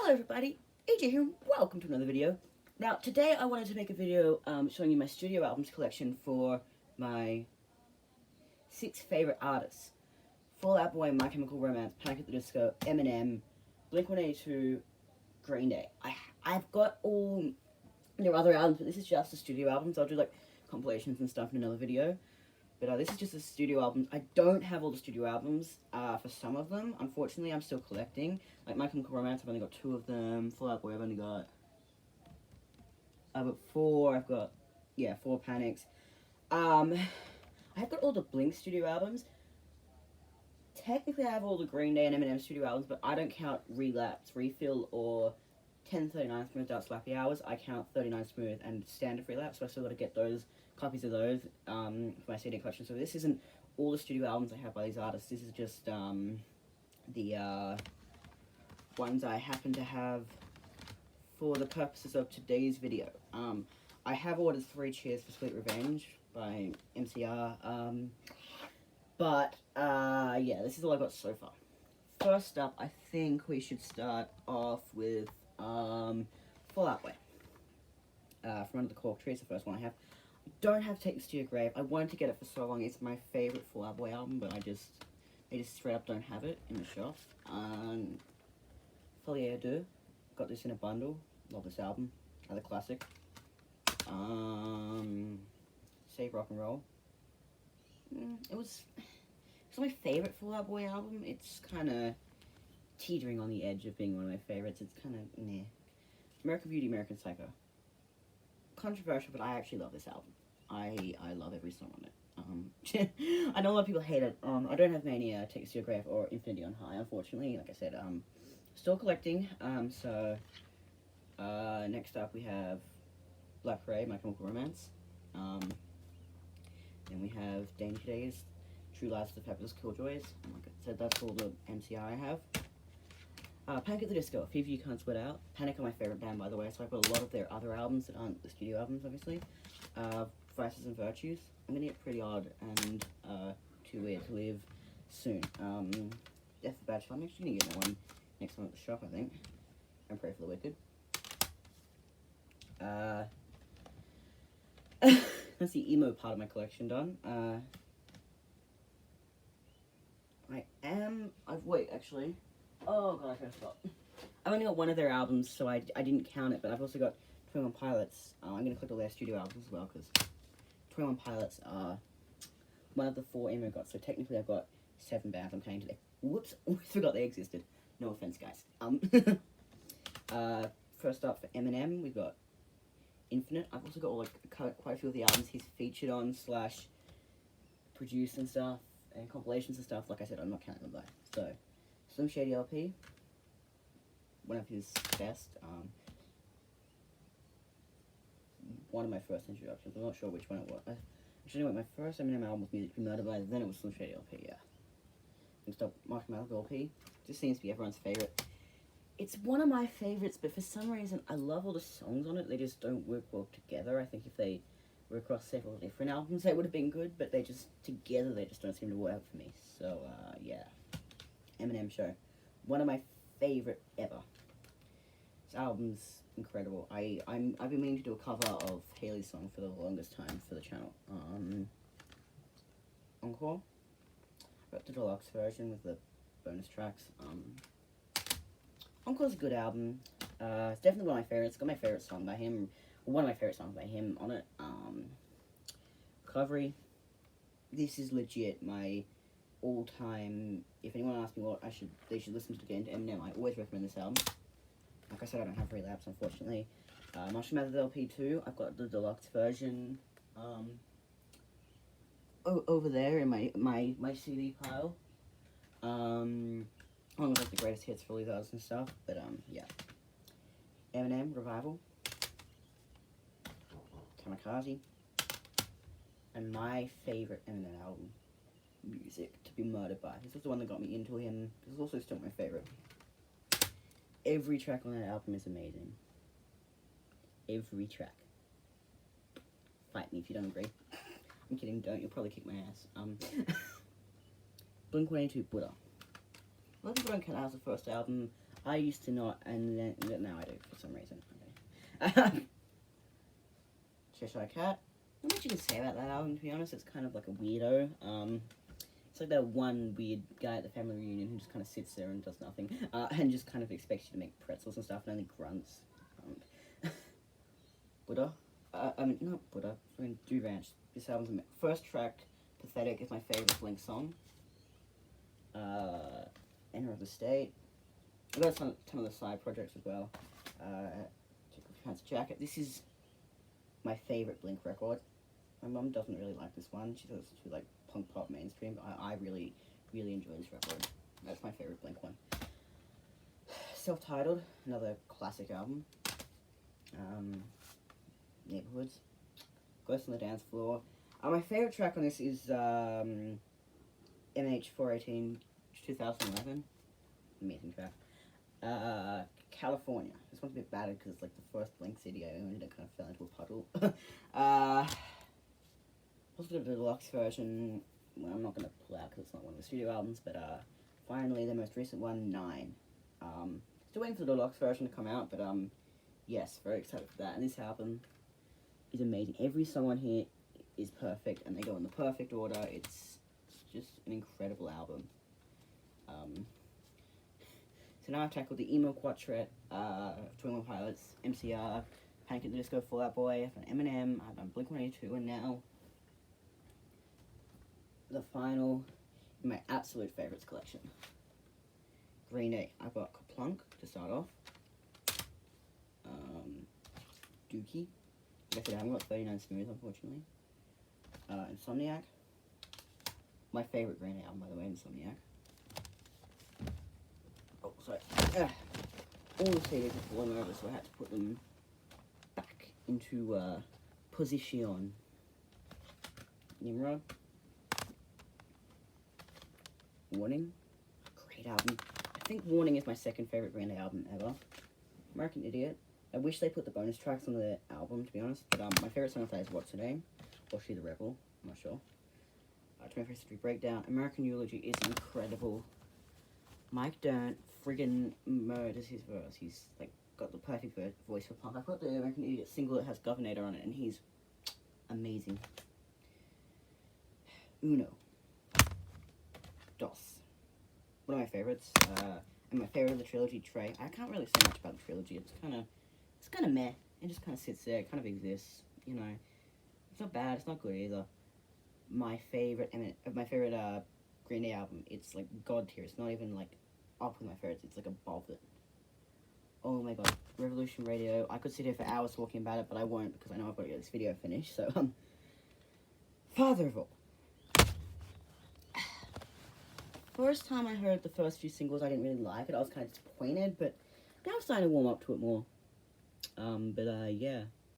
Hello everybody, AJ here and welcome to another video. Now today I wanted to make a video showing you my studio albums collection for my 6 favourite artists. Fall Out Boy, My Chemical Romance, Panic! At the Disco, Eminem, blink182, Green Day. I've got all their other albums, but this is just the studio albums. I'll do like compilations and stuff in another video. But this is just the studio albums. I don't have all the studio albums for some of them. Unfortunately, I'm still collecting. Like My Chemical Romance, I've only got 2 of them. Fall Out Boy, I've only got... I've got 4. I've got, 4 Panics. I've got all the Blink studio albums. Technically, I have all the Green Day and Eminem studio albums, but I don't count Relapse, Refill, or 1039 Smooth Out Slappy Hours. I count 39 Smooth and Standard Relapse, so I still got to get those copies of those for my CD collection. So this isn't all the studio albums I have by these artists. This is just the ones I happen to have for the purposes of today's video. I have ordered 3 Cheers for Sweet Revenge by MCR, this is all I got so far. First up, I think we should start off with Fall Out Boy from Under the Cork Tree. It's the first one I have. I don't have Take This to Your Grave. I wanted to get it for so long. It's my favourite Fall Out Boy album, but they just straight up don't have it in the shop. Folie à Deux, got this in a bundle. Love this album. Another classic. Save Rock and Roll. It's my favourite Fall Out Boy album. It's kind of teetering on the edge of being one of my favourites. It's kind of meh. American Beauty, American Psycho. Controversial, but I actually love this album. I love every song on it. I know a lot of people hate it. I don't have Mania, Take Us to Your Grave, or Infinity on High, unfortunately. Like I said, still collecting. Next up we have Black Ray, My Chemical Romance. Then we have Danger Days, True Lies of the Fabulous Killjoys. Like I said, that's all the MCI I have. Panic! At the Disco, Fever You Can't Sweat Out. Panic are my favourite band, by the way, so I've got a lot of their other albums that aren't the studio albums, obviously. Vices and Virtues. I'm gonna get Pretty Odd and Too Weird to Live soon. Death of Bachelor, I'm actually gonna get that one next time at the shop, I think. And Pray for the Wicked. That's the emo part of my collection done. Oh god, I forgot. I've only got one of their albums, so I didn't count it, but I've also got 21 Pilots. I'm going to collect all their studio albums as well, because 21 Pilots are one of the 4 emo got, so technically I've got 7 bands I'm counting today. Whoops, I forgot they existed. No offense, guys. First up for Eminem, we've got Infinite. I've also got quite a few of the albums he's featured on / produced and stuff, and compilations and stuff. Like I said, I'm not counting them though. So, Slim Shady LP, one of his best. One of my first introductions. I'm not sure which one it was. Actually, my first Eminem album was Music to Be Murdered By, then it was Slim Shady LP, yeah. Next up, Marshmallow LP. Just seems to be everyone's favourite. It's one of my favourites, but for some reason, I love all the songs on it. They just don't work well together. I think if they were across several different albums, they would have been good, but together, they just don't seem to work for me. So, yeah. Eminem Show. One of my favourite ever. This album's incredible. I've been meaning to do a cover of Haley's song for the longest time for the channel. Encore. I got the deluxe version with the bonus tracks. Encore's a good album. It's definitely one of my favorites. It's got my favorite song by him. One of my favorite songs by him on it. Recovery. This is legit my all-time. If anyone asks me what they should listen to again to Eminem, I always recommend this album. Like I said, I don't have Relapse, unfortunately. Marshmallow LP 2. I've got the deluxe version. Over there in my CD pile. Along with like the greatest hits for Lizards and stuff, but yeah. Eminem Revival, Kamikaze, and my favorite Eminem album, Music to Be Murdered By. This was the one that got me into him. This is also still my favorite. Every track on that album is amazing. Every track. Fight me if you don't agree. I'm kidding, don't. You'll probably kick my ass. blink182 Buddha. A lot of people don't count that as the first album. I used to not, and then now I do for some reason. Okay. Cheshire Cat. Not much you can say about that album, to be honest. It's kind of like a weirdo. It's like that one weird guy at the family reunion who just kind of sits there and does nothing, and just kind of expects you to make pretzels and stuff, and only grunts. Buddha. Not Buddha. Do Ranch. This album's first track, Pathetic, is my favorite Blink song. Enter of the State. I've got a ton of the side projects as well. Check Off Your Pants Jacket. This is my favorite Blink record. My mum doesn't really like this one. She does too like punk pop mainstream, but I really enjoy this record. That's my favorite Blink one. Self-Titled, another classic album. Neighborhoods. Ghost on the Dance Floor. My favorite track on this is MH418 2011. Amazing track. California. This one's a bit battered because it's like the first Blink CD I owned and it kind of fell into a puddle. Also the deluxe version. Well, I'm not going to pull out because it's not one of the studio albums, but finally the most recent one, 9. Still waiting for the deluxe version to come out, but yes, very excited for that. And this album is amazing. Every song on here is perfect, and they go in the perfect order. It's just an incredible album. So now I've tackled the emo quartet, 21 Pilots, MCR, Panic at the Disco, Fall Out Boy, I've done Eminem, I've done blink182, and now the final in my absolute favorites collection. Green Day. I've got Kaplunk to start off. Dookie. Like I said, I haven't got 39 Smooth, unfortunately. Insomniac. My favorite Green Day album, by the way, Insomniac. Oh, sorry. All the CDs have fallen over, so I had to put them back into position. Nimrod. Warning. Great album. I think Warning is my second favorite Green Day album ever. American Idiot. I wish they put the bonus tracks on the album, to be honest. But my favorite song of that is What's Her Name? Or She the Rebel. I'm not sure. 21st Century Breakdown. American Eulogy is incredible. Mike Dirnt friggin' murders his verse. He's like got the perfect voice for punk. I've got the American Idiot single that has Governator on it, and he's amazing. Uno. Dos. One of my favorites. And my favorite of the trilogy, Trey. I can't really say much about the trilogy. It's kind of meh. It just kind of sits there. It kind of exists. You know, it's not bad. It's not good either. My favorite Green Day album. It's like God tier. It's not even like up with my favorites. It's like above it. Oh my god, Revolution Radio. I could sit here for hours talking about it, but I won't because I know I've got to get this video finished. So Father of All. First time I heard the first few singles, I didn't really like it. I was kind of disappointed, but now I'm starting to warm up to it more. Yeah.